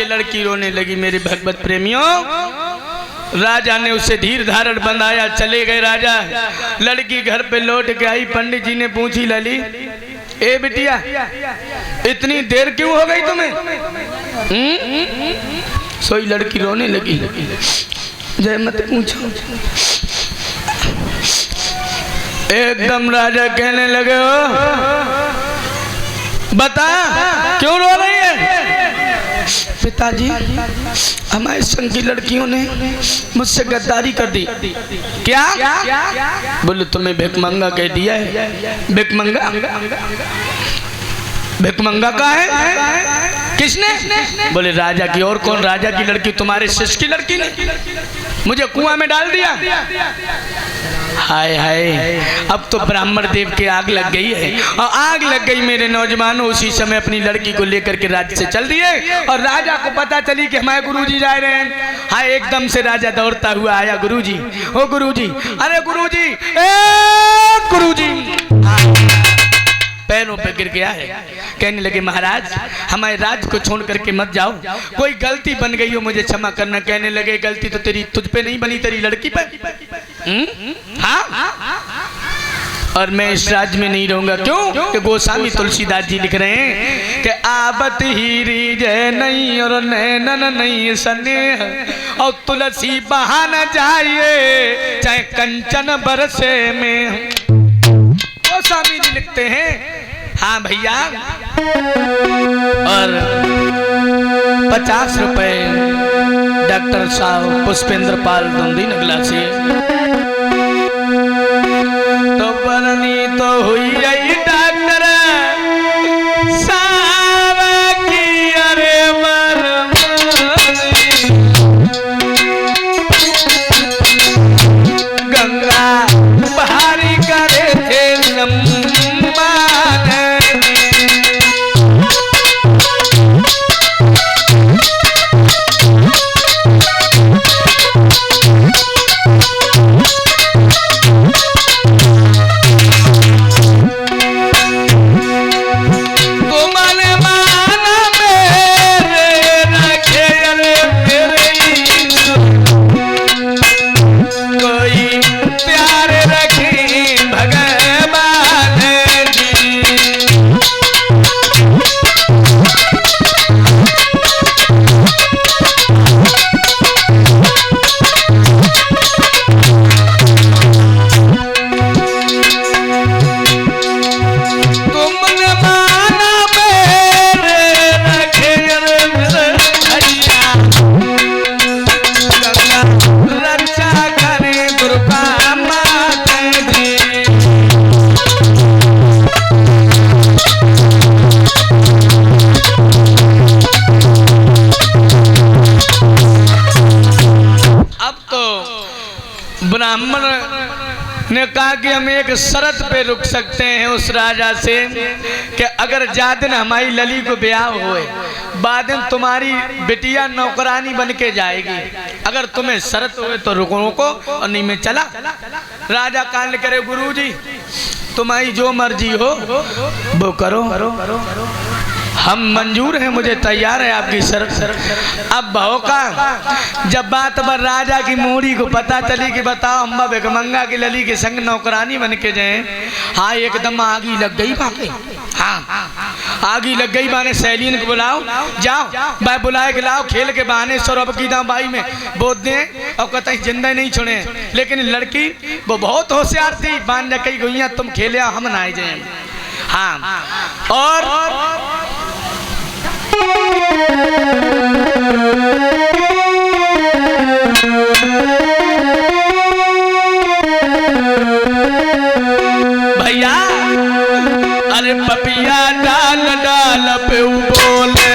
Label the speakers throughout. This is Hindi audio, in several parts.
Speaker 1: ये लड़की रोने लगी। मेरे भगवत प्रेमियों, राजा ने उसे धीर धारण बंधाया, चले गए राजा। लड़की घर पे लौट के आई। पंडित जी ने पूछी, लली ए बिटिया इतनी देर क्यों हो गई तुम्हें? सोई लड़की रोने लगी। जय मत पूछो। एकदम राजा कहने लगे, हो बता क्यों रो रही है? पिताजी, हमारे संग की लड़कियों ने मुझसे गद्दारी कर दी। क्या? बोले तुम्हें भिकमंगा कह दिया है। भिकमंगा? भिकमंगा का है? किसने? बोले राजा की। और कौन? राजा की लड़की, तुम्हारे शिष्य की लड़की ने मुझे कुआं में डाल दिया। हाय हाय, अब तो ब्राह्मण देव के आग लग गई है। और आग लग गई मेरे नौजवानों। उसी समय अपनी लड़की को लेकर के राज्य से चल दिए। और राजा को पता चली कि हमारे गुरुजी जा रहे हैं। हाय, एकदम से राजा दौड़ता हुआ आया। गुरुजी, ओ गुरुजी, अरे गुरुजी, ए गुरुजी, पैरों पे गिर गया है। कहने लगे, महाराज हमारे राज्य को छोड़ करके मत जाओ, कोई गलती बन गई हो मुझे क्षमा करना। कहने लगे, गलती तो तेरी तुझ पे नहीं बनी, तेरी लड़की पे। हाँ, और मैं इस राज्य में नहीं रहूंगा। क्यों? कि गोस्वामी तुलसीदास जी लिख रहे हैं कि आवत ही रीजय नहीं और नैनन नहीं स्नेह, और तुलसी बहा न जाइए चाहे कंचन बरसे में। गोस्वामी जी लिखते हैं। हाँ भैया, और 50 रुपए डॉक्टर साहब पुष्पेंद्र पाल दुंदी नगला से। तो बरनी तो हुई आई डॉक्टर साहब की, अरे गंगा बहारी करे थे लम्बा। ब्राह्मण ने कहा कि हम एक शर्त पे रुक सकते हैं उस राजा से कि अगर जादिन हमारी लली को ब्याह होए, बाद में तुम्हारी बिटिया नौकरानी बन के जाएगी। अगर तुम्हें शर्त होए तो रुको और नहीं में चला। राजा कान करे, गुरुजी तुम्हारी जो मर्जी हो वो करो, हम मंजूर हैं, मुझे तैयार है आपकी शर्त। अब भौका जब बात पर राजा की मोड़ी को पता चली कि बताओ अम्बा भिकमंगा की लली के संग नौकरानी बन के जाए। हाँ, एकदम आगी लग गई बाकी। हाँ, आगी लग गई। बाने सहेलियन को बुलाओ, जाओ भाई बुलाए के लाओ, खेल के बहाने सौरभ की दाम बाई में बोध दें और कतई जिंदा नहीं छोड़े। लेकिन लड़की वो बहुत होशियार थी। बान ने कही गई तुम खेले हम ना जाए। हाँ, और भैया, अरे पपिया डाल डाल पे बोले,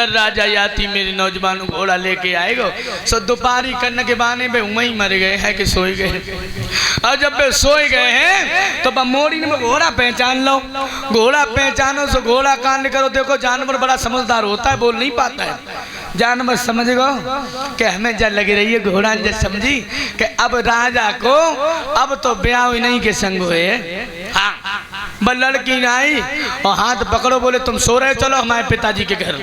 Speaker 1: अगर राजा याती मेरे नौजवान घोड़ा लेके आएगो सो दोपहरी करने के बहाने पे वहीं मर गए हैं कि सोई गए। और जब वे सोए गए हैं तो मोड़ी में घोड़ा पहचान लो, घोड़ा पहचानो सो घोड़ा कान करो। देखो जानवर बड़ा समझदार होता है, बोल नहीं पाता है। जानवर समझ गो कि हमें जब लगी रही है घोड़ा जब समझी कि अब राजा को अब तो ब्याह नहीं के संग हुए। हाँ बस लड़की ना आई और हाथ पकड़ो, बोले तुम सो रहे चलो हमारे पिताजी के घर।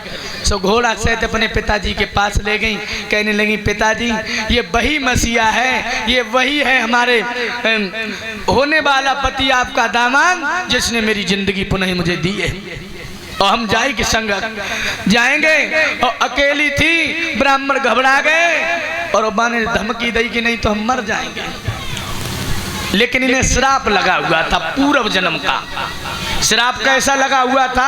Speaker 1: सो घोड़ा सहित अपने पिताजी के पास ले गई, कहने लगी पिताजी ये वही मसीहा है, ये वही है हमारे होने वाला पति आपका दामाद जिसने मेरी जिंदगी पुनः मुझे दी है। और हम जाए कि संग जाएंगे। और अकेली थी, ब्राह्मण घबरा गए और अब्बा ने धमकी दी कि नहीं तो हम मर जाएंगे। लेकिन इन्हें श्राप लगा हुआ था पूर्व जन्म का। श्राप कैसा लगा हुआ था?